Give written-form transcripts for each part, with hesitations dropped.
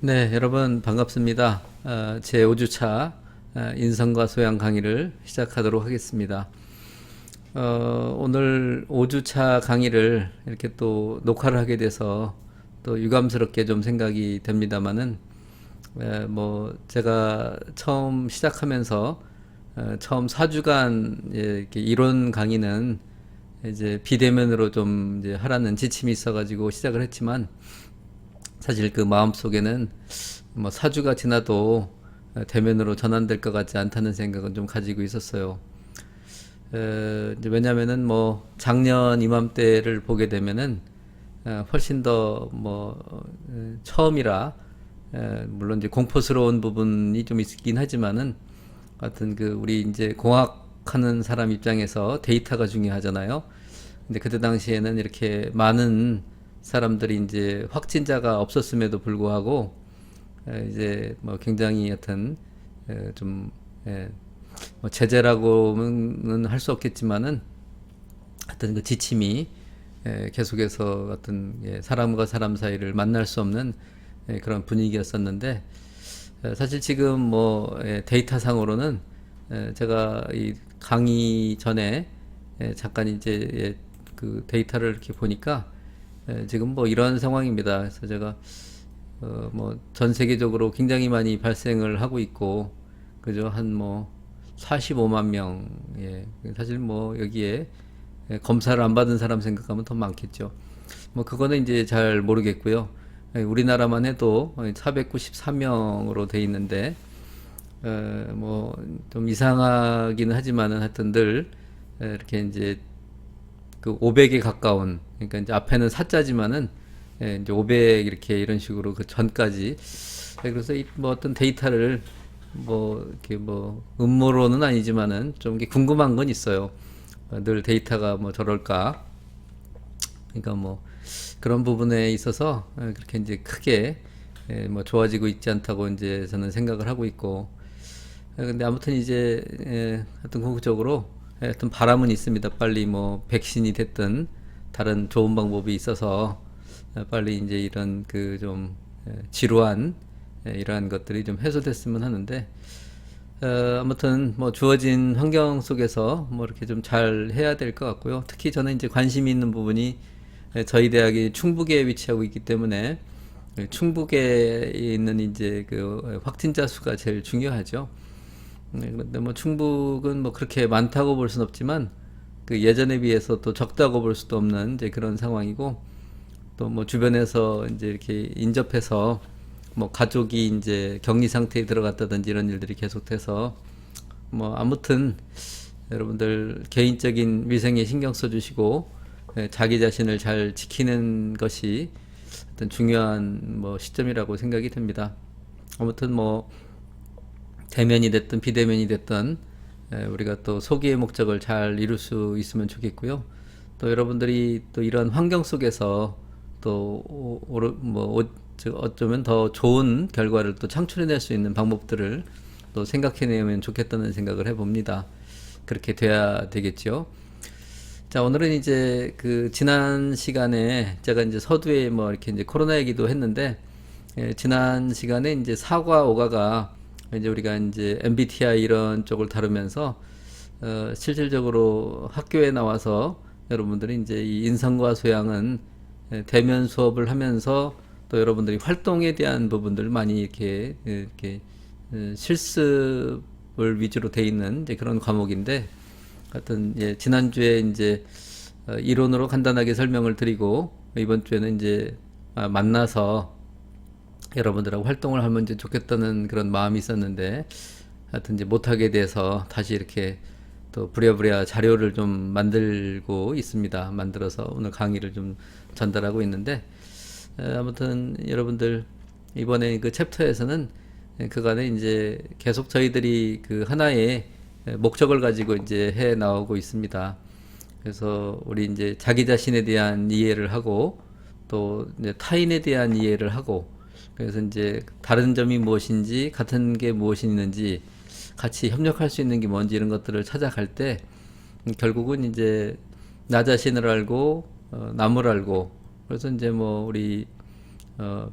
네, 여러분 반갑습니다. 제 5주차 인성과 소양 강의를 시작하도록 하겠습니다. 오늘 5주차 강의를 이렇게 또 녹화를 하게 돼서 또 유감스럽게 좀 생각이 됩니다만은, 뭐 제가 처음 시작하면서 처음 4주간 이렇게 이론 강의는 이제 비대면으로 좀 이제 하라는 지침이 있어가지고 시작을 했지만, 사실 그 마음속에는 뭐 4주가 지나도 대면으로 전환될 것 같지 않다는 생각은 좀 가지고 있었어요. 이제 왜냐면은 뭐 작년 이맘때를 보게 되면은 훨씬 더 뭐 처음이라 물론 이제 공포스러운 부분이 좀 있긴 하지만은 하여튼 그 우리 이제 공학하는 사람 입장에서 데이터가 중요하잖아요. 근데 그때 당시에는 이렇게 많은 사람들이 이제 확진자가 없었음에도 불구하고 이제 뭐 굉장히 하여튼 좀 뭐 제재라고는 할 수 없겠지만은 하여튼 그 지침이 계속해서 어떤 사람과 사람 사이를 만날 수 없는 그런 분위기였었는데, 사실 지금 뭐 데이터상으로는 제가 이 강의 전에 잠깐 이제 그 데이터를 이렇게 보니까 지금 뭐 이런 상황입니다. 그래서 제가 뭐 전 세계적으로 굉장히 많이 발생을 하고 있고, 그죠? 한 뭐 45만 명. 예. 사실 뭐 여기에 검사를 안 받은 사람 생각하면 더 많겠죠. 뭐 그거는 이제 잘 모르겠고요. 우리나라만 해도 493명으로 돼 있는데, 뭐 좀 이상하기는 하지만은 하여튼 늘 이렇게 이제 그 500에 가까운, 그러니까 이제 앞에는 사자지만은 이제 500 이렇게 이런 식으로 그 전까지. 그래서 뭐 어떤 데이터를 뭐 이렇게 뭐 음모론은 아니지만은 좀 이게 궁금한 건 있어요. 늘 데이터가 뭐 저럴까. 그러니까 뭐 그런 부분에 있어서 그렇게 이제 크게 뭐 좋아지고 있지 않다고 이제 저는 생각을 하고 있고, 근데 아무튼 이제 하여튼 궁극적으로 하여튼 바람은 있습니다. 빨리 뭐 백신이 됐든 다른 좋은 방법이 있어서 빨리 이제 이런 그 좀 지루한 이러한 것들이 좀 해소됐으면 하는데, 아무튼 뭐 주어진 환경 속에서 뭐 이렇게 좀 잘 해야 될 것 같고요. 특히 저는 이제 관심이 있는 부분이 저희 대학이 충북에 위치하고 있기 때문에 충북에 있는 이제 그 확진자 수가 제일 중요하죠. 그런데 뭐 충북은 뭐 그렇게 많다고 볼 수는 없지만 그 예전에 비해서 또 적다고 볼 수도 없는 이제 그런 상황이고, 또 뭐 주변에서 이제 이렇게 인접해서 뭐 가족이 이제 격리 상태에 들어갔다든지 이런 일들이 계속돼서, 뭐 아무튼 여러분들 개인적인 위생에 신경 써주시고 자기 자신을 잘 지키는 것이 어떤 중요한 뭐 시점이라고 생각이 됩니다. 아무튼 뭐 대면이 됐든 비대면이 됐든 우리가 또 소기의 목적을 잘 이룰 수 있으면 좋겠고요. 또 여러분들이 또 이런 환경 속에서 또 뭐 어쩌면 더 좋은 결과를 또 창출해낼 수 있는 방법들을 또 생각해내면 좋겠다는 생각을 해봅니다. 그렇게 돼야 되겠죠. 자, 오늘은 이제 그 지난 시간에 제가 이제 서두에 뭐 이렇게 이제 코로나 얘기도 했는데, 지난 시간에 이제 4과 5가가 이제 우리가 이제 MBTI 이런 쪽을 다루면서 실질적으로 학교에 나와서 여러분들이 이제 이 인성과 소양은 대면 수업을 하면서 또 여러분들이 활동에 대한 부분들 많이 이렇게 실습을 위주로 돼 있는 이제 그런 과목인데, 하여튼 지난주에 이제 이론으로 간단하게 설명을 드리고, 이번 주에는 이제 만나서 여러분들하고 활동을 하면 이제 좋겠다는 그런 마음이 있었는데, 하여튼 이제 못하게 돼서 다시 이렇게 또 부랴부랴 자료를 좀 만들고 있습니다. 만들어서 오늘 강의를 좀 전달하고 있는데, 아무튼 여러분들 이번에 그 챕터에서는 그간에 이제 계속 저희들이 그 하나의 목적을 가지고 이제 해 나오고 있습니다. 그래서 우리 이제 자기 자신에 대한 이해를 하고 또 이제 타인에 대한 이해를 하고, 그래서 이제 다른 점이 무엇인지 같은 게 무엇이 있는지 같이 협력할 수 있는 게 뭔지 이런 것들을 찾아갈 때 결국은 이제 나 자신을 알고 남을 알고, 그래서 이제 뭐 우리 어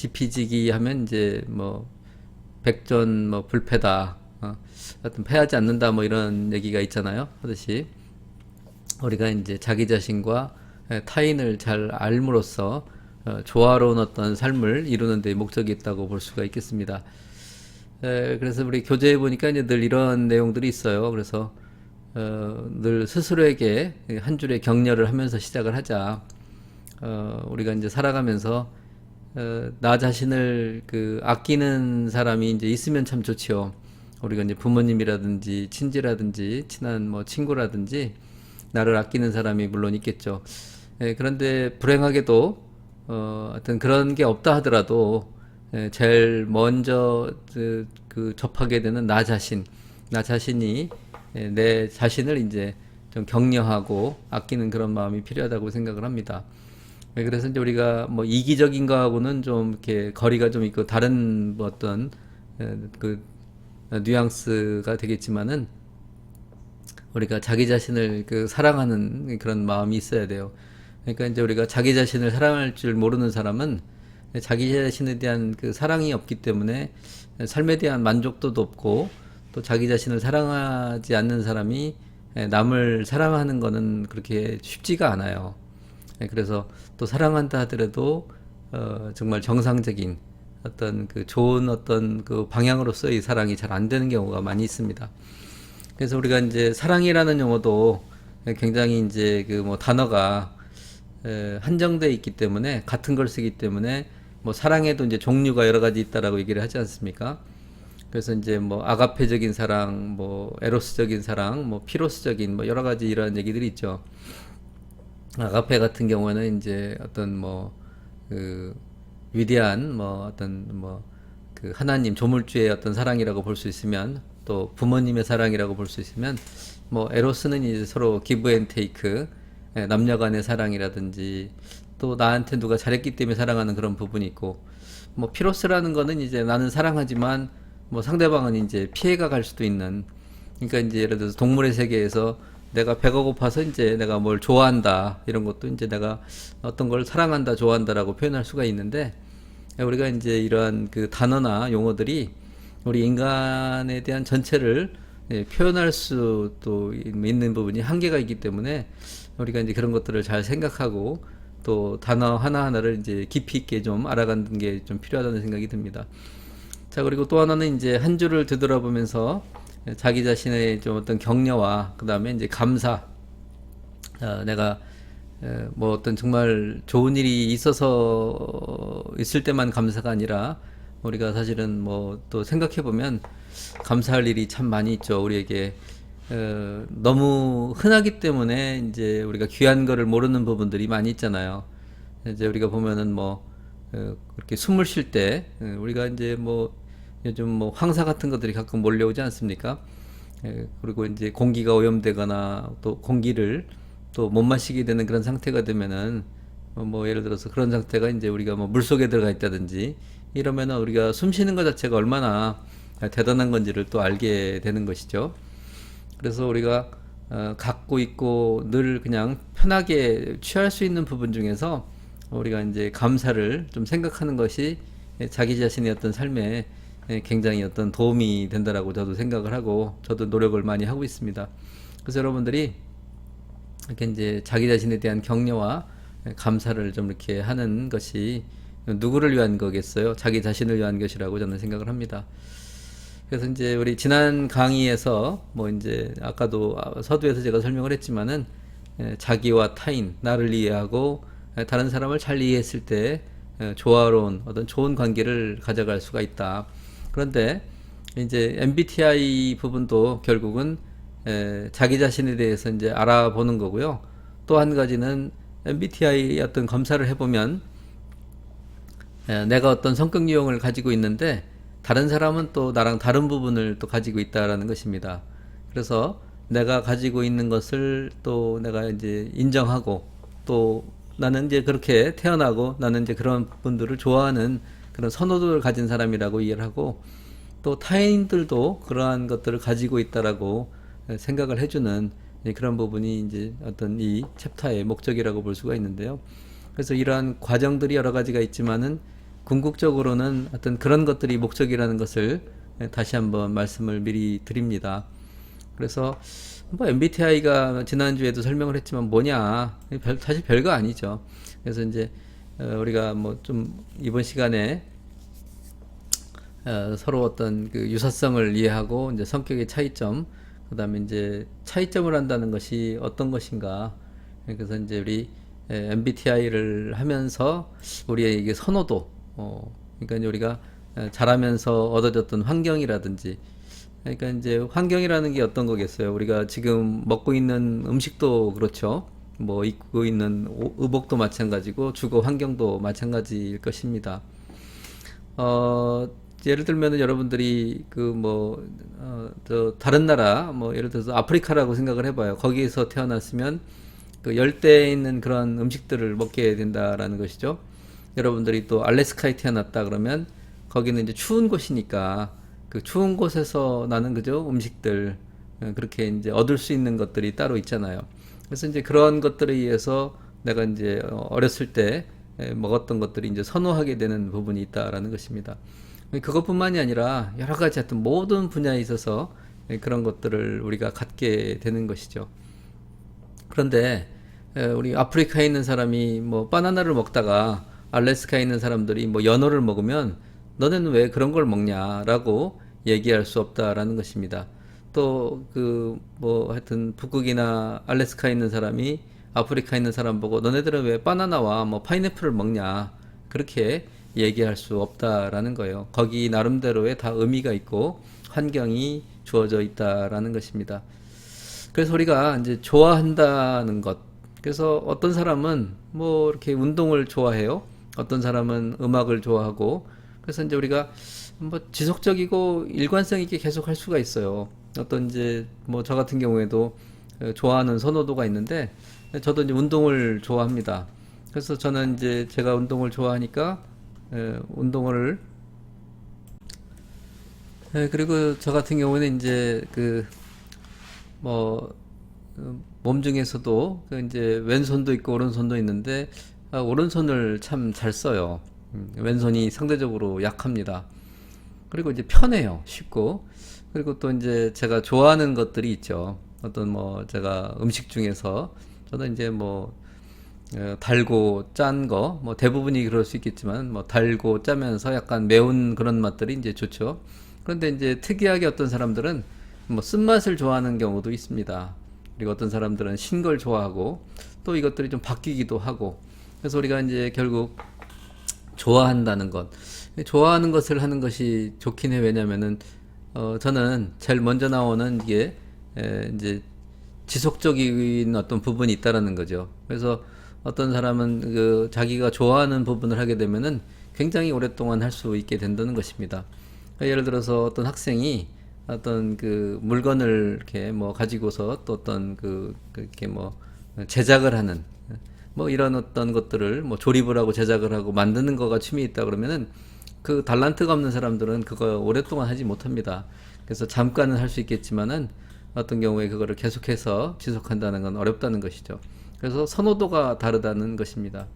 지피지기 하면 이제 뭐 백전 뭐 불패다, 하여튼 패하지 않는다 뭐 이런 얘기가 있잖아요. 하듯이 우리가 이제 자기 자신과 타인을 잘 알므로써 조화로운 어떤 삶을 이루는 데 목적이 있다고 볼 수가 있겠습니다. 그래서 우리 교재에 보니까 이제 늘 이런 내용들이 있어요. 그래서 늘 스스로에게 한 줄의 격려를 하면서 시작을 하자. 우리가 이제 살아가면서 나 자신을 그 아끼는 사람이 이제 있으면 참 좋지요. 우리가 이제 부모님이라든지 친지라든지 친한 뭐 친구라든지 나를 아끼는 사람이 물론 있겠죠. 그런데 불행하게도 하여튼 그런 게 없다 하더라도 제일 먼저 그 접하게 되는 나 자신이 내 자신을 이제 좀 격려하고 아끼는 그런 마음이 필요하다고 생각을 합니다. 그래서 이제 우리가 뭐 이기적인 거하고는 좀 이렇게 거리가 좀 있고 다른 뭐 어떤 그 뉘앙스가 되겠지만은 우리가 자기 자신을 그 사랑하는 그런 마음이 있어야 돼요. 그러니까 이제 우리가 자기 자신을 사랑할 줄 모르는 사람은 자기 자신에 대한 그 사랑이 없기 때문에 삶에 대한 만족도도 없고, 또 자기 자신을 사랑하지 않는 사람이 남을 사랑하는 거는 그렇게 쉽지가 않아요. 그래서 또 사랑한다 하더라도 정말 정상적인 어떤 그 좋은 어떤 그 방향으로서의 사랑이 잘 안 되는 경우가 많이 있습니다. 그래서 우리가 이제 사랑이라는 용어도 굉장히 이제 그 뭐 단어가 한정돼 있기 때문에, 같은 걸 쓰기 때문에 뭐 사랑에도 이제 종류가 여러 가지 있다라고 얘기를 하지 않습니까? 그래서 이제 뭐 아가페적인 사랑, 뭐 에로스적인 사랑, 뭐 피로스적인 뭐 여러 가지 이런 얘기들이 있죠. 아가페 같은 경우는 이제 어떤 뭐 그 위대한 뭐 어떤 뭐 그 하나님 조물주의 어떤 사랑이라고 볼 수 있으면, 또 부모님의 사랑이라고 볼 수 있으면, 뭐 에로스는 이제 서로 기브 앤 테이크, 남녀 간의 사랑이라든지 또 나한테 누가 잘했기 때문에 사랑하는 그런 부분이 있고, 뭐 피로스라는 거는 이제 나는 사랑하지만 뭐 상대방은 이제 피해가 갈 수도 있는, 그러니까 이제 예를 들어서 동물의 세계에서 내가 배가 고파서 이제 내가 뭘 좋아한다 이런 것도 이제 내가 어떤 걸 사랑한다 좋아한다라고 표현할 수가 있는데, 우리가 이제 이러한 그 단어나 용어들이 우리 인간에 대한 전체를 표현할 수도 있는 부분이 한계가 있기 때문에 우리가 이제 그런 것들을 잘 생각하고 또 단어 하나하나를 이제 깊이 있게 좀 알아가는 게 좀 필요하다는 생각이 듭니다. 자, 그리고 또 하나는 이제 한 줄을 되돌아보면서 자기 자신의 좀 어떤 격려와 그 다음에 이제 감사, 내가 뭐 어떤 정말 좋은 일이 있어서 있을 때만 감사가 아니라, 우리가 사실은 뭐 또 생각해 보면 감사할 일이 참 많이 있죠. 우리에게 너무 흔하기 때문에 이제 우리가 귀한 거를 모르는 부분들이 많이 있잖아요. 이제 우리가 보면은 뭐 그렇게 숨을 쉴 때 우리가 이제 뭐 요즘 뭐 황사 같은 것들이 가끔 몰려오지 않습니까? 그리고 이제 공기가 오염되거나 또 공기를 또 못 마시게 되는 그런 상태가 되면은 뭐 예를 들어서 그런 상태가 이제 우리가 뭐 물속에 들어가 있다든지 이러면은 우리가 숨 쉬는 것 자체가 얼마나 대단한 건지를 또 알게 되는 것이죠. 그래서 우리가 갖고 있고 늘 그냥 편하게 취할 수 있는 부분 중에서 우리가 이제 감사를 좀 생각하는 것이 자기 자신의 어떤 삶에 굉장히 어떤 도움이 된다라고 저도 생각을 하고 저도 노력을 많이 하고 있습니다. 그래서 여러분들이 이렇게 이제 자기 자신에 대한 격려와 감사를 좀 이렇게 하는 것이 누구를 위한 거겠어요? 자기 자신을 위한 것이라고 저는 생각을 합니다. 그래서 이제 우리 지난 강의에서 뭐 이제 아까도 서두에서 제가 설명을 했지만은 자기와 타인, 나를 이해하고 다른 사람을 잘 이해했을 때 조화로운 어떤 좋은 관계를 가져갈 수가 있다. 그런데 이제 MBTI 부분도 결국은 자기 자신에 대해서 이제 알아보는 거고요. 또 한 가지는 MBTI 어떤 검사를 해보면 내가 어떤 성격 유형을 가지고 있는데 다른 사람은 또 나랑 다른 부분을 또 가지고 있다라는 것입니다. 그래서 내가 가지고 있는 것을 또 내가 이제 인정하고, 또 나는 이제 그렇게 태어나고 나는 이제 그런 분들을 좋아하는 그런 선호도를 가진 사람이라고 이해를 하고, 또 타인들도 그러한 것들을 가지고 있다라고 생각을 해주는 그런 부분이 이제 어떤 이 챕터의 목적이라고 볼 수가 있는데요. 그래서 이러한 과정들이 여러 가지가 있지만은 궁극적으로는 어떤 그런 것들이 목적이라는 것을 다시 한번 말씀을 미리 드립니다. 그래서 뭐 MBTI가 지난주에도 설명을 했지만 뭐냐, 사실 별거 아니죠. 그래서 이제 우리가 뭐 좀 이번 시간에 서로 어떤 그 유사성을 이해하고 이제 성격의 차이점, 그다음에 이제 차이점을 한다는 것이 어떤 것인가. 그래서 이제 우리 MBTI를 하면서 우리의 이게 선호도, 그러니까 이제 우리가 자라면서 얻어졌던 환경이라든지, 그러니까 이제 환경이라는 게 어떤 거겠어요? 우리가 지금 먹고 있는 음식도 그렇죠. 뭐 입고 있는 의복도 마찬가지고 주거 환경도 마찬가지일 것입니다. 어, 예를 들면은 여러분들이 그 뭐, 저 다른 나라, 뭐 예를 들어서 아프리카라고 생각을 해봐요. 거기에서 태어났으면 그 열대에 있는 그런 음식들을 먹게 된다라는 것이죠. 여러분들이 또 알래스카에 태어났다 그러면 거기는 이제 추운 곳이니까 그 추운 곳에서 나는 그죠 음식들 그렇게 이제 얻을 수 있는 것들이 따로 있잖아요. 그래서 이제 그런 것들에 의해서 내가 이제 어렸을 때 먹었던 것들이 이제 선호하게 되는 부분이 있다라는 것입니다. 그것뿐만이 아니라 여러 가지 하여튼 모든 분야에 있어서 그런 것들을 우리가 갖게 되는 것이죠. 그런데 우리 아프리카에 있는 사람이 뭐 바나나를 먹다가 알래스카에 있는 사람들이 뭐 연어를 먹으면 너네는 왜 그런 걸 먹냐라고 얘기할 수 없다라는 것입니다. 또 그 뭐 하여튼 북극이나 알래스카에 있는 사람이 아프리카에 있는 사람 보고 너네들은 왜 바나나와 뭐 파인애플을 먹냐 그렇게 얘기할 수 없다라는 거예요. 거기 나름대로의 다 의미가 있고 환경이 주어져 있다라는 것입니다. 그래서 우리가 이제 좋아한다는 것. 그래서 어떤 사람은 뭐 이렇게 운동을 좋아해요. 어떤 사람은 음악을 좋아하고. 그래서 이제 우리가 뭐 지속적이고 일관성 있게 계속 할 수가 있어요. 어떤 이제 뭐 저 같은 경우에도 좋아하는 선호도가 있는데 저도 이제 운동을 좋아합니다. 그래서 저는 이제 제가 운동을 좋아하니까 운동을 그리고 저 같은 경우는 이제 그 뭐 몸 중에서도 그 이제 왼손도 있고 오른손도 있는데 오른손을 참 잘 써요. 왼손이 상대적으로 약합니다. 그리고 이제 편해요. 쉽고. 그리고 또 이제 제가 좋아하는 것들이 있죠. 어떤 뭐 제가 음식 중에서 저는 이제 뭐 달고 짠 거, 뭐 대부분이 그럴 수 있겠지만 뭐 달고 짜면서 약간 매운 그런 맛들이 이제 좋죠. 그런데 이제 특이하게 어떤 사람들은 뭐 쓴맛을 좋아하는 경우도 있습니다. 그리고 어떤 사람들은 신 걸 좋아하고 또 이것들이 좀 바뀌기도 하고 그래서 우리가 이제 결국 좋아한다는 것, 좋아하는 것을 하는 것이 좋긴 해. 왜냐면은 저는 제일 먼저 나오는 이게 이제 지속적인 어떤 부분이 있다라는 거죠. 그래서 어떤 사람은 그 자기가 좋아하는 부분을 하게 되면은 굉장히 오랫동안 할 수 있게 된다는 것입니다. 그러니까 예를 들어서 어떤 학생이 어떤 그 물건을 이렇게 뭐 가지고서 또 어떤 그렇게 뭐 제작을 하는 뭐 이런 어떤 것들을 뭐 조립을 하고 제작을 하고 만드는 거가 취미 있다 그러면은 그 달란트가 없는 사람들은 그거 오랫동안 하지 못합니다. 그래서 잠깐은 할 수 있겠지만은 어떤 경우에 그거를 계속해서 지속한다는 건 어렵다는 것이죠. 그래서 선호도가 다르다는 것입니다.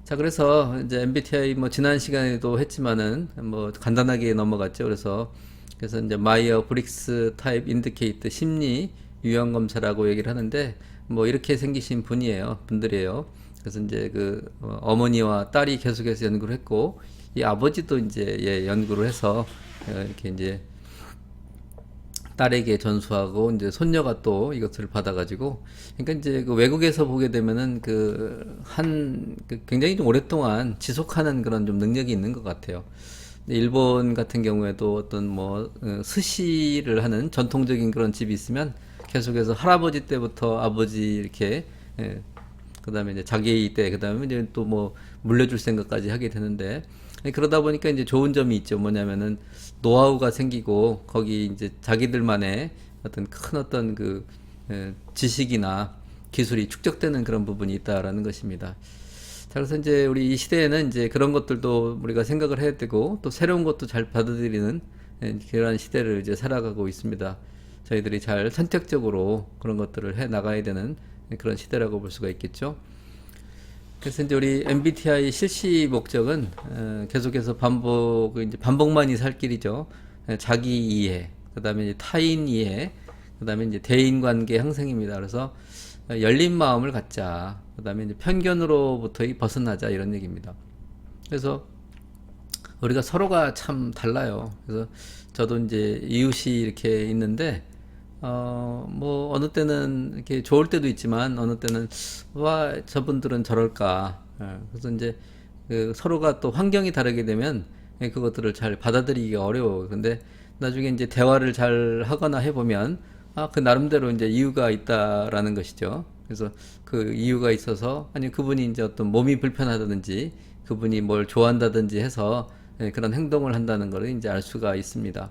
자, 그래서 이제 MBTI 뭐 지난 시간에도 했지만은 뭐 간단하게 넘어갔죠. 그래서 이제 마이어 브릭스 타입 인디케이트 심리 유형 검사라고 얘기를 하는데 뭐 이렇게 생기신 분들이에요. 그래서 이제 그 어머니와 딸이 계속해서 연구를 했고 이 아버지도 이제 연구를 해서 이렇게 이제 딸에게 전수하고 이제 손녀가 또 이것을 받아가지고 그러니까 이제 그 외국에서 보게 되면은 굉장히 좀 오랫동안 지속하는 그런 좀 능력이 있는 것 같아요. 일본 같은 경우에도 어떤 뭐 스시를 하는 전통적인 그런 집이 있으면 계속해서 할아버지 때부터 아버지 이렇게 그다음에 이제 자기 때 그다음에 이제 또 뭐 물려줄 생각까지 하게 되는데 그러다 보니까 이제 좋은 점이 있죠. 뭐냐면은 노하우가 생기고 거기 이제 자기들만의 어떤 큰 어떤 지식이나 기술이 축적되는 그런 부분이 있다라는 것입니다. 자, 그래서 이제 우리 이 시대에는 이제 그런 것들도 우리가 생각을 해야 되고 또 새로운 것도 잘 받아들이는 그런 시대를 이제 살아가고 있습니다. 저희들이 잘 선택적으로 그런 것들을 해 나가야 되는 그런 시대라고 볼 수가 있겠죠. 그래서 이제 우리 MBTI 실시 목적은 계속해서 이제 반복만이 살 길이죠. 자기 이해, 그다음에 이제 타인 이해, 그다음에 이제 대인 관계 형성입니다. 그래서 열린 마음을 갖자. 그다음에 이제 편견으로부터 벗어나자 이런 얘기입니다. 그래서 우리가 서로가 참 달라요. 그래서 저도 이제 이웃이 이렇게 있는데 뭐 어느 때는 이렇게 좋을 때도 있지만 어느 때는 와 저분들은 저럴까. 그래서 이제 그 서로가 또 환경이 다르게 되면 그것들을 잘 받아들이기가 어려워. 근데 나중에 이제 대화를 잘 하거나 해보면 그 나름대로 이제 이유가 있다라는 것이죠. 그래서 그 이유가 있어서 아니 그분이 이제 어떤 몸이 불편하다든지 그분이 뭘 좋아한다든지 해서 그런 행동을 한다는 것을 이제 알 수가 있습니다.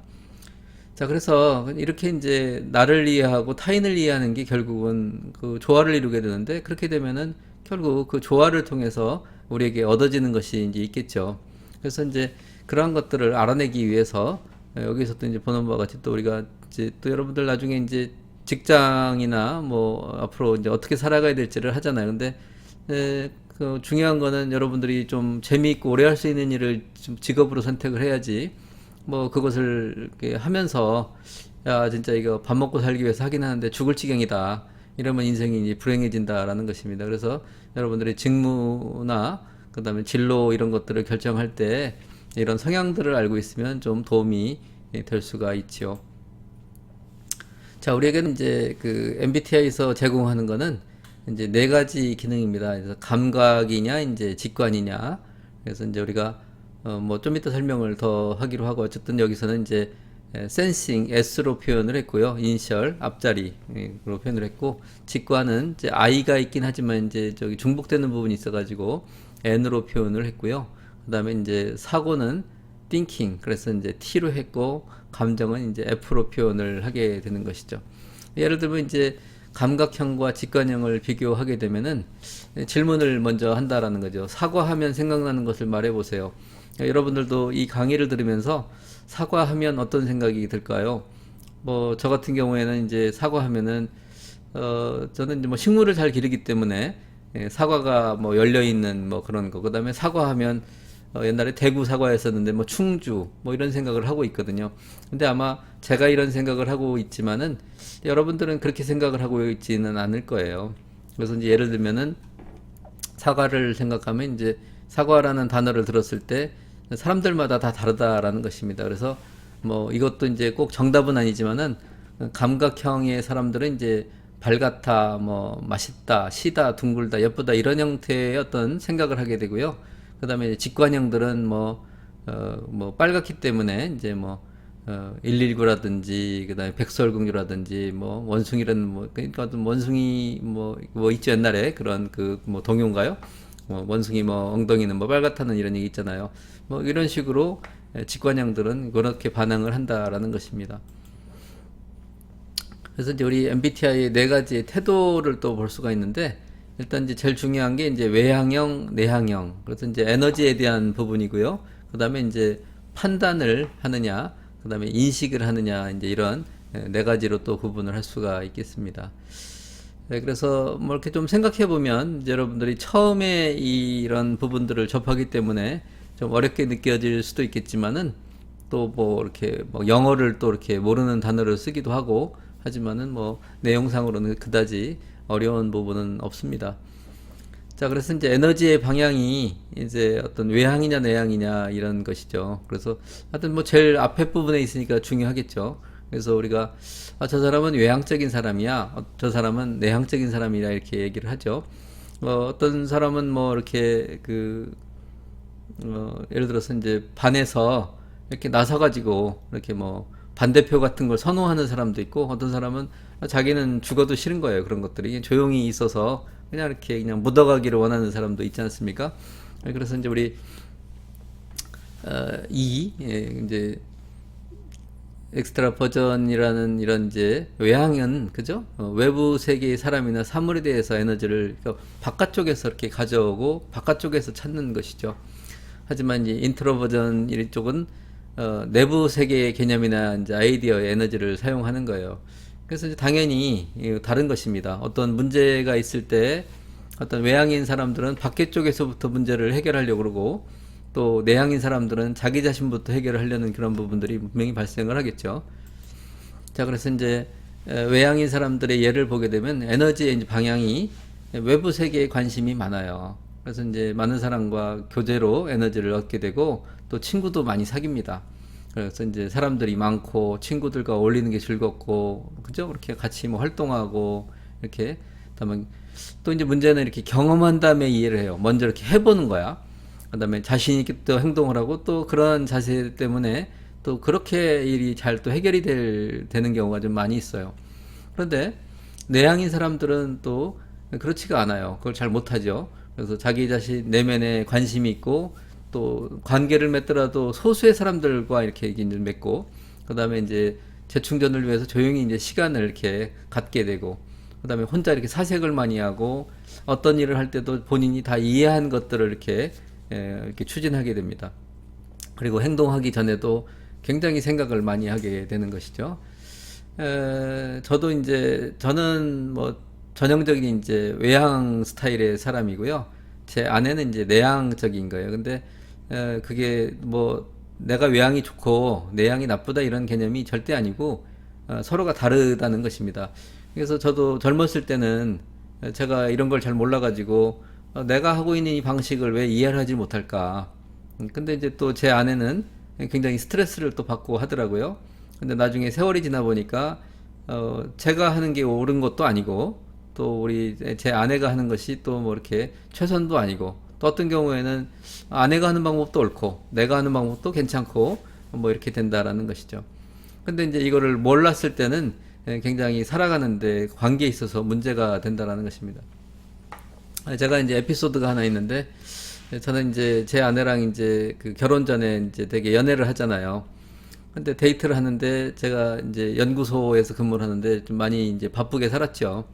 자, 그래서 이렇게 이제 나를 이해하고 타인을 이해하는 게 결국은 그 조화를 이루게 되는데 그렇게 되면은 결국 그 조화를 통해서 우리에게 얻어지는 것이 이제 있겠죠. 그래서 이제 그러한 것들을 알아내기 위해서 여기서 또 이제 보는 바와 같이 또 우리가 이제 또 여러분들 나중에 이제 직장이나 뭐 앞으로 이제 어떻게 살아가야 될지를 하잖아요. 근데 그 중요한 거는 여러분들이 좀 재미있고 오래 할 수 있는 일을 좀 직업으로 선택을 해야지 뭐 그것을 이렇게 하면서 야 진짜 이거 밥 먹고 살기 위해서 하긴 하는데 죽을 지경이다 이러면 인생이 이제 불행해진다라는 것입니다. 그래서 여러분들의 직무나 그다음에 진로 이런 것들을 결정할 때 이런 성향들을 알고 있으면 좀 도움이 될 수가 있지요. 자, 우리에게는 이제 그 MBTI에서 제공하는 거는 이제 네 가지 기능입니다. 그래서 감각이냐, 이제 직관이냐. 그래서 이제 우리가 뭐 좀 이따 설명을 더 하기로 하고 어쨌든 여기서는 이제 센싱 S로 표현을 했고요. 이니셜 앞자리로 표현을 했고 직관은 이제 I가 있긴 하지만 이제 저기 중복되는 부분이 있어가지고 N으로 표현을 했고요. 그다음에 이제 사고는 thinking 그래서 이제 T로 했고 감정은 이제 F로 표현을 하게 되는 것이죠. 예를 들면 이제 감각형과 직관형을 비교하게 되면은 질문을 먼저 한다라는 거죠. 사과하면 생각나는 것을 말해 보세요. 여러분들도 이 강의를 들으면서 사과하면 어떤 생각이 들까요? 뭐 저 같은 경우에는 이제 사과하면은 저는 이제 뭐 식물을 잘 기르기 때문에 사과가 뭐 열려 있는 뭐 그런 거. 그다음에 사과하면 옛날에 대구 사과였었는데 뭐 충주 뭐 이런 생각을 하고 있거든요. 근데 아마 제가 이런 생각을 하고 있지만은 여러분들은 그렇게 생각을 하고 있지는 않을 거예요. 그래서 이제 예를 들면은 사과를 생각하면 이제 사과라는 단어를 들었을 때 사람들마다 다 다르다라는 것입니다. 그래서 뭐 이것도 이제 꼭 정답은 아니지만은 감각형의 사람들은 이제 밝았다, 뭐 맛있다, 시다, 둥글다, 예쁘다 이런 형태의 어떤 생각을 하게 되고요. 그다음에 직관형들은 뭐 빨갛기 때문에 이제 뭐 119라든지 그다음에 백설공주라든지 뭐 원숭이라는 뭐 그러니까 어떤 원숭이 뭐 있죠 옛날에 그런 그 뭐 동요인가요? 뭐 원숭이 뭐 엉덩이는 뭐 빨갛다는 이런 얘기 있잖아요. 뭐 이런 식으로 직관형들은 그렇게 반응을 한다라는 것입니다. 그래서 이제 우리 MBTI의 네 가지 태도를 또 볼 수가 있는데 일단 이제 제일 중요한 게 이제 외향형, 내향형. 그래서 이제 에너지에 대한 부분이고요. 그다음에 이제 판단을 하느냐, 그다음에 인식을 하느냐, 이제 이런 네 가지로 또 구분을 할 수가 있겠습니다. 네, 그래서 뭐 이렇게 좀 생각해 보면 여러분들이 처음에 이런 부분들을 접하기 때문에 좀 어렵게 느껴질 수도 있겠지만은 또 뭐 이렇게 뭐 영어를 또 이렇게 모르는 단어를 쓰기도 하고 하지만은 뭐 내용상으로는 그다지 어려운 부분은 없습니다. 자, 그래서 이제 에너지의 방향이 이제 어떤 외향이냐 내향이냐 이런 것이죠. 그래서 하여튼 뭐 제일 앞에 부분에 있으니까 중요하겠죠. 그래서 우리가 저 사람은 외향적인 사람이야, 저 사람은 내향적인 사람이라 이렇게 얘기를 하죠. 어떤 사람은 뭐 이렇게 예를 들어서 이제 반에서 이렇게 나서가지고 이렇게 뭐 반대표 같은 걸 선호하는 사람도 있고 어떤 사람은 자기는 죽어도 싫은 거예요. 그런 것들이 조용히 있어서 그냥 이렇게 그냥 묻어가기를 원하는 사람도 있지 않습니까? 그래서 이제 우리 이제 엑스트라 버전이라는 이런 이제 외향은 그죠? 외부 세계의 사람이나 사물에 대해서 에너지를 그러니까 바깥쪽에서 이렇게 가져오고 바깥쪽에서 찾는 것이죠. 하지만 이제 인트로 버전 이쪽은 내부 세계의 개념이나 이제 아이디어의 에너지를 사용하는 거예요. 그래서 이제 당연히 다른 것입니다. 어떤 문제가 있을 때 어떤 외향인 사람들은 밖에 쪽에서부터 문제를 해결하려고 그러고, 또 내향인 사람들은 자기 자신부터 해결을 하려는 그런 부분들이 분명히 발생을 하겠죠. 자, 그래서 이제 외향인 사람들의 예를 보게 되면 에너지의 이제 방향이 외부 세계에 관심이 많아요. 그래서 이제 많은 사람과 교제로 에너지를 얻게 되고, 또 친구도 많이 사깁니다. 그래서 이제 사람들이 많고 친구들과 어울리는 게 즐겁고, 그죠? 그렇게 같이 뭐 활동하고 이렇게. 그다음에 또 이제 문제는 이렇게 경험한 다음에 이해를 해요. 먼저 이렇게 해보는 거야. 그다음에 자신 있게 또 행동을 하고, 또 그런 자세 때문에 또 그렇게 일이 잘 또 해결이 되는 경우가 좀 많이 있어요. 그런데 내향인 사람들은 또 그렇지가 않아요. 그걸 잘 못하죠. 그래서 자기 자신 내면에 관심이 있고, 또 관계를 맺더라도 소수의 사람들과 이렇게 얘기를 맺고, 그 다음에 이제 재충전을 위해서 조용히 이제 시간을 이렇게 갖게 되고, 그 다음에 혼자 이렇게 사색을 많이 하고, 어떤 일을 할 때도 본인이 다 이해한 것들을 이렇게 추진하게 됩니다. 그리고 행동하기 전에도 굉장히 생각을 많이 하게 되는 것이죠. 저도 이제, 저는 뭐 전형적인 이제 외향 스타일의 사람이고요. 제 아내는 이제 내향적인 거예요. 근데 그게 뭐 내가 외향이 좋고 내향이 나쁘다 이런 개념이 절대 아니고, 서로가 다르다는 것입니다. 그래서 저도 젊었을 때는 제가 이런 걸 잘 몰라가지고 내가 하고 있는 이 방식을 왜 이해를 하지 못할까. 근데 이제 또 제 아내는 굉장히 스트레스를 또 받고 하더라고요. 근데 나중에 세월이 지나 보니까 제가 하는 게 옳은 것도 아니고, 또 우리 제 아내가 하는 것이 또 뭐 이렇게 최선도 아니고, 또 어떤 경우에는 아내가 하는 방법도 옳고 내가 하는 방법도 괜찮고 뭐 이렇게 된다라는 것이죠. 근데 이제 이거를 몰랐을 때는 굉장히 살아가는데 관계에 있어서 문제가 된다라는 것입니다. 제가 이제 에피소드가 하나 있는데, 저는 이제 제 아내랑 이제 그 결혼 전에 이제 되게 연애를 하잖아요. 근데 데이트를 하는데, 제가 이제 연구소에서 근무를 하는데 좀 많이 이제 바쁘게 살았죠.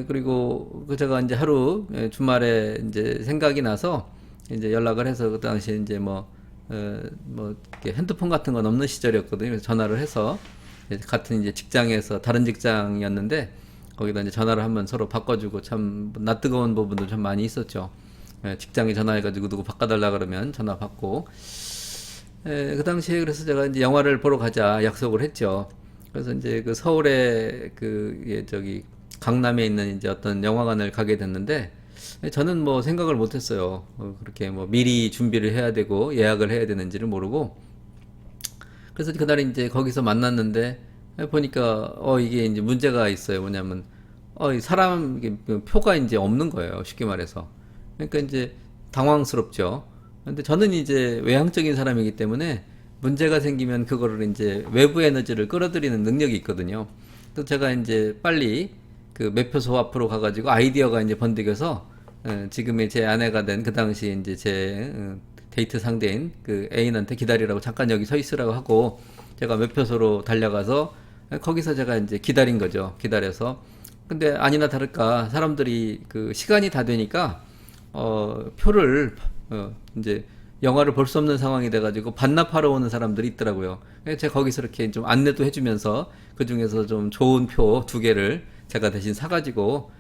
그리고 그 제가 이제 하루 주말에 이제 생각이 나서 이제 연락을 해서, 그 당시에 이제 뭐 이렇게 핸드폰 같은 건 없는 시절이었거든요. 그래서 전화를 해서, 같은 이제 직장에서 다른 직장이었는데 거기다 이제 전화를 한번 서로 바꿔주고, 참 낯뜨거운 부분도 좀 많이 있었죠. 직장에 전화해가지고 누구 바꿔달라 그러면 전화 받고. 그 당시에 그래서 제가 이제 영화를 보러 가자 약속을 했죠. 그래서 이제 그 서울에 저기 강남에 있는 이제 어떤 영화관을 가게 됐는데, 저는 뭐 생각을 못 했어요. 그렇게 뭐 미리 준비를 해야 되고 예약을 해야 되는지를 모르고. 그래서 그날 이제 거기서 만났는데, 보니까 이게 이제 문제가 있어요. 뭐냐면 이 사람 이게 표가 이제 없는 거예요. 쉽게 말해서. 그러니까 이제 당황스럽죠. 근데 저는 이제 외향적인 사람이기 때문에 문제가 생기면 그거를 이제 외부 에너지를 끌어들이는 능력이 있거든요. 또 제가 이제 빨리 그 매표소 앞으로 가가지고 아이디어가 이제 번득여서, 지금의 제 아내가 된 그 당시 이제 제 데이트 상대인 그 애인한테 기다리라고 잠깐 여기 서 있으라고 하고, 제가 매표소로 달려가서 거기서 제가 이제 기다린 거죠. 기다려서. 근데 아니나 다를까 사람들이 그 시간이 다 되니까 표를 이제 영화를 볼 수 없는 상황이 돼가지고 반납하러 오는 사람들이 있더라고요. 그래서 제가 거기서 이렇게 좀 안내도 해주면서 그 중에서 좀 좋은 표 두 개를 제가 대신 사가지고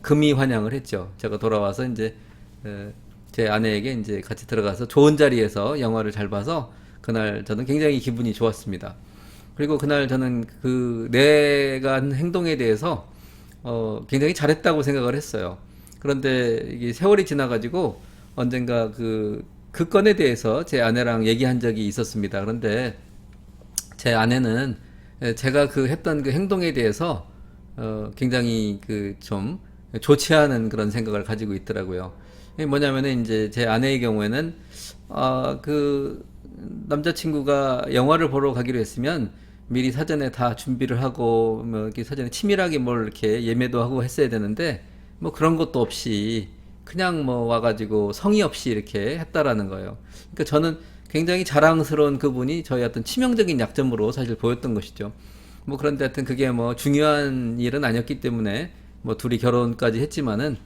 금이 환영을 했죠. 제가 돌아와서 이제 제 아내에게 이제 같이 들어가서 좋은 자리에서 영화를 잘 봐서 그날 저는 굉장히 기분이 좋았습니다. 그리고 그날 저는 그 내가 한 행동에 대해서 굉장히 잘했다고 생각을 했어요. 그런데 이게 세월이 지나가지고 언젠가 그 건에 대해서 제 아내랑 얘기한 적이 있었습니다. 그런데 제 아내는 제가 그 했던 그 행동에 대해서 굉장히 그 좀 좋지 않은 그런 생각을 가지고 있더라고요. 이게 뭐냐면은 이제 제 아내의 경우에는 그 남자친구가 영화를 보러 가기로 했으면 미리 사전에 다 준비를 하고 뭐 이렇게 사전에 치밀하게 뭘 이렇게 예매도 하고 했어야 되는데, 뭐 그런 것도 없이 그냥 뭐 와가지고 성의 없이 이렇게 했다라는 거예요. 그러니까 저는 굉장히 자랑스러운 그분이 저희 어떤 치명적인 약점으로 사실 보였던 것이죠. 뭐 그런데 하여튼 그게 뭐 중요한 일은 아니었기 때문에 뭐 둘이 결혼까지 했지만은,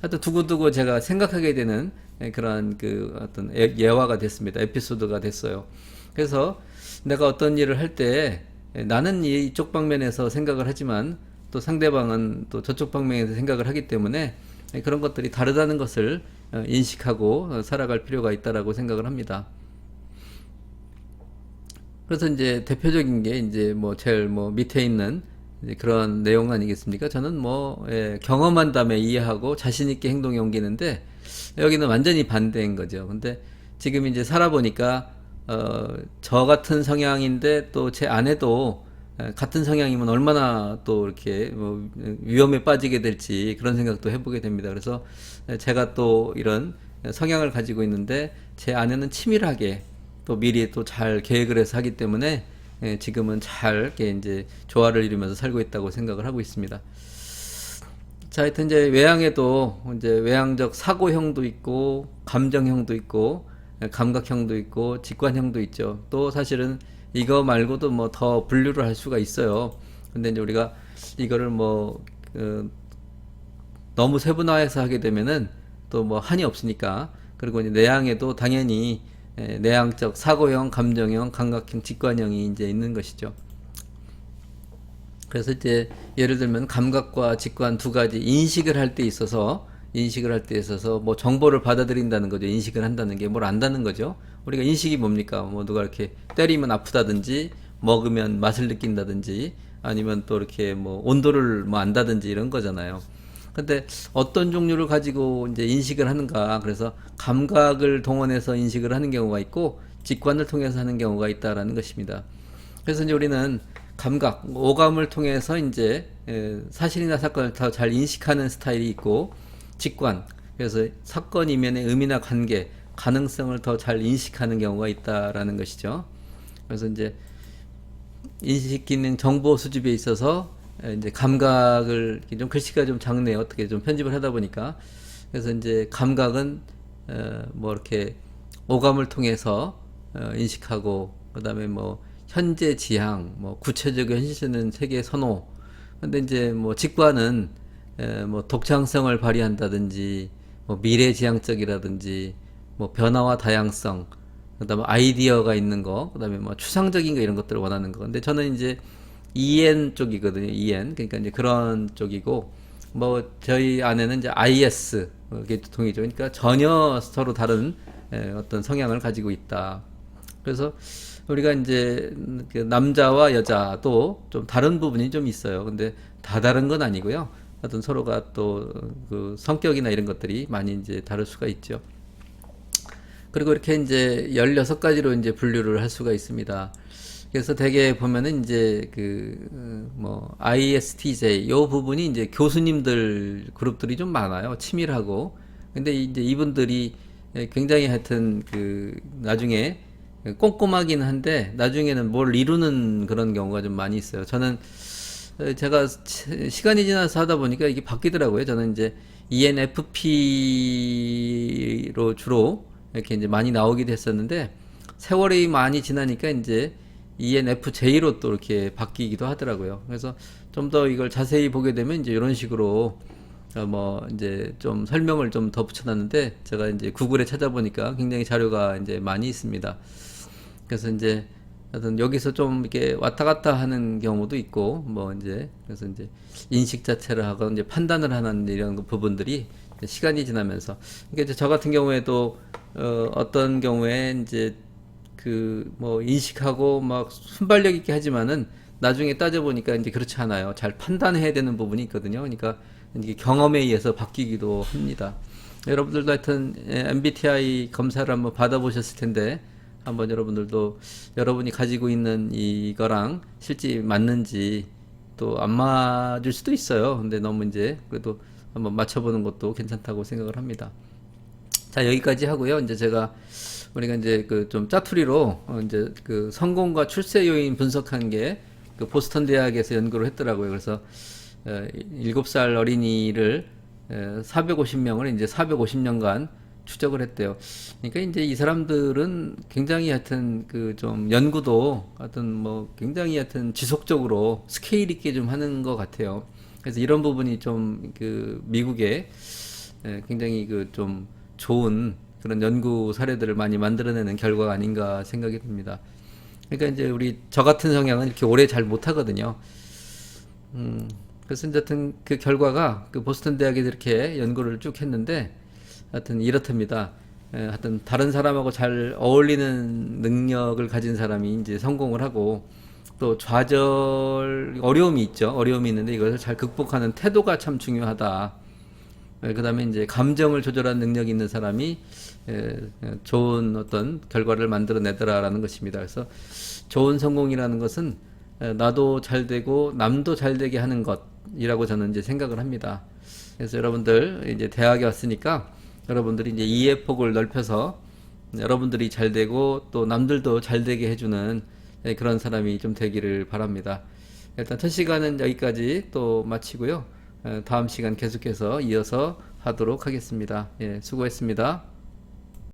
하여튼 두고두고 제가 생각하게 되는 그런 그 어떤 예화가 됐습니다. 에피소드가 됐어요. 그래서 내가 어떤 일을 할 때 나는 이쪽 방면에서 생각을 하지만 또 상대방은 또 저쪽 방면에서 생각을 하기 때문에 그런 것들이 다르다는 것을 인식하고 살아갈 필요가 있다라고 생각을 합니다. 그래서 이제 대표적인 게 이제 뭐 제일 뭐 밑에 있는 이제 그런 내용 아니겠습니까? 저는 뭐 경험한 다음에 이해하고 자신 있게 행동에 옮기는데 여기는 완전히 반대인 거죠. 근데 지금 이제 살아보니까 저 같은 성향인데 또 제 아내도 같은 성향이면 얼마나 또 이렇게 뭐 위험에 빠지게 될지 그런 생각도 해보게 됩니다. 그래서 제가 또 이런 성향을 가지고 있는데 제 아내는 치밀하게 또 미리 또 잘 계획을 해서 하기 때문에 지금은 잘 이렇게 이제 조화를 이루면서 살고 있다고 생각을 하고 있습니다. 자, 하여튼 이제 외향에도 이제 외향적 사고형도 있고 감정형도 있고 감각형도 있고 직관형도 있죠. 또 사실은 이거 말고도 뭐 더 분류를 할 수가 있어요. 근데 이제 우리가 이거를 뭐 너무 세분화해서 하게 되면은 또 뭐 한이 없으니까. 그리고 이제 내향에도 당연히 내향적 사고형, 감정형, 감각형, 직관형이 이제 있는 것이죠. 그래서 이제 예를 들면 감각과 직관 두 가지 인식을 할 때 있어서 뭐 정보를 받아들인다는 거죠. 인식을 한다는 게 뭘 안다는 거죠. 우리가 인식이 뭡니까? 뭐 누가 이렇게 때리면 아프다든지 먹으면 맛을 느낀다든지 아니면 또 이렇게 뭐 온도를 뭐 안다든지 이런 거잖아요. 근데 어떤 종류를 가지고 이제 인식을 하는가? 그래서 감각을 동원해서 인식을 하는 경우가 있고 직관을 통해서 하는 경우가 있다라는 것입니다. 그래서 이제 우리는 감각, 오감을 통해서 이제 사실이나 사건을 더 잘 인식하는 스타일이 있고 직관, 그래서 사건 이면의 의미나 관계, 가능성을 더 잘 인식하는 경우가 있다라는 것이죠. 그래서 이제 인식 기능 정보 수집에 있어서 이제 감각을 좀 글씨가 좀 작네요. 어떻게 좀 편집을 하다 보니까 그래서 이제 감각은 뭐 이렇게 오감을 통해서 인식하고 그다음에 뭐 현재 지향, 뭐 구체적인 현실적인 세계 선호. 근데 이제 뭐 직관은 뭐 독창성을 발휘한다든지 뭐 미래지향적이라든지 뭐 변화와 다양성, 그다음에 아이디어가 있는 거, 그다음에 뭐 추상적인 거 이런 것들을 원하는 거. 근데 저는 이제 EN 쪽이거든요. EN. 그러니까 이제 그런 쪽이고 뭐 저희 아내는 이제 IS 이게 동이죠. 그러니까 전혀 서로 다른 어떤 성향을 가지고 있다. 그래서 우리가 이제 그 남자와 여자도 좀 다른 부분이 좀 있어요. 근데 다 다른 건 아니고요. 어떤 서로가 또 그 성격이나 이런 것들이 많이 이제 다를 수가 있죠. 그리고 이렇게 이제 16가지로 이제 분류를 할 수가 있습니다. 그래서 대개 보면은 이제 그 뭐 ISTJ 요 부분이 이제 교수님들 그룹들이 좀 많아요. 치밀하고. 근데 이제 이분들이 굉장히 하여튼 그 나중에 꼼꼼하긴 한데 나중에는 뭘 이루는 그런 경우가 좀 많이 있어요. 저는 제가 시간이 지나서 하다 보니까 이게 바뀌더라고요. 저는 이제 ENFP로 주로 이렇게 이제 많이 나오기도 했었는데 세월이 많이 지나니까 이제 ENFJ로 또 이렇게 바뀌기도 하더라고요. 그래서 좀 더 이걸 자세히 보게 되면 이제 이런 식으로 뭐 이제 좀 설명을 좀 더 붙여놨는데 제가 이제 구글에 찾아보니까 굉장히 자료가 이제 많이 있습니다. 그래서 이제 하여튼 여기서 좀 이렇게 왔다 갔다 하는 경우도 있고 뭐 이제 그래서 이제 인식 자체를 하고 이제 판단을 하는 이런 부분들이 시간이 지나면서 그러니까 이제 저 같은 경우에도 어떤 경우에 이제 그 뭐 인식하고 막 순발력 있게 하지만은 나중에 따져보니까 이제 그렇지 않아요. 잘 판단해야 되는 부분이 있거든요. 그러니까 이게 경험에 의해서 바뀌기도 합니다. 여러분들도 하여튼 MBTI 검사를 한번 받아보셨을 텐데 한번 여러분들도 여러분이 가지고 있는 이거랑 실제 맞는지 또 안 맞을 수도 있어요. 근데 너무 이제 그래도 한번 맞춰보는 것도 괜찮다고 생각을 합니다. 자, 여기까지 하고요. 이제 제가 우리가 이제 그 좀 짜투리로 이제 그 성공과 출세 요인 분석한 게 그 보스턴 대학에서 연구를 했더라고요. 그래서 7살 어린이를 450명을 이제 450년간 추적을 했대요. 그러니까 이제 이 사람들은 굉장히 하여튼 그 좀 연구도 하여튼 뭐 굉장히 하여튼 지속적으로 스케일 있게 좀 하는 것 같아요. 그래서 이런 부분이 좀 그 미국에 굉장히 그 좀 좋은 그런 연구 사례들을 많이 만들어내는 결과가 아닌가 생각이 듭니다. 그러니까 이제 우리 저 같은 성향은 이렇게 오래 잘 못하거든요. 그래서 이제 하여튼 그 결과가 그 보스턴 대학에서 이렇게 연구를 쭉 했는데 하여튼 이렇답니다. 하여튼 다른 사람하고 잘 어울리는 능력을 가진 사람이 이제 성공을 하고 또 좌절 어려움이 있죠. 어려움이 있는데 이것을 잘 극복하는 태도가 참 중요하다. 그다음에 이제 감정을 조절하는 능력이 있는 사람이 좋은 어떤 결과를 만들어내더라라는 것입니다. 그래서 좋은 성공이라는 것은 나도 잘 되고 남도 잘 되게 하는 것이라고 저는 이제 생각을 합니다. 그래서 여러분들 이제 대학에 왔으니까 여러분들이 이제 이해 폭을 넓혀서 여러분들이 잘 되고 또 남들도 잘 되게 해주는 그런 사람이 좀 되기를 바랍니다. 일단 첫 시간은 여기까지 또 마치고요. 다음 시간 계속해서 이어서 하도록 하겠습니다. 예, 수고했습니다.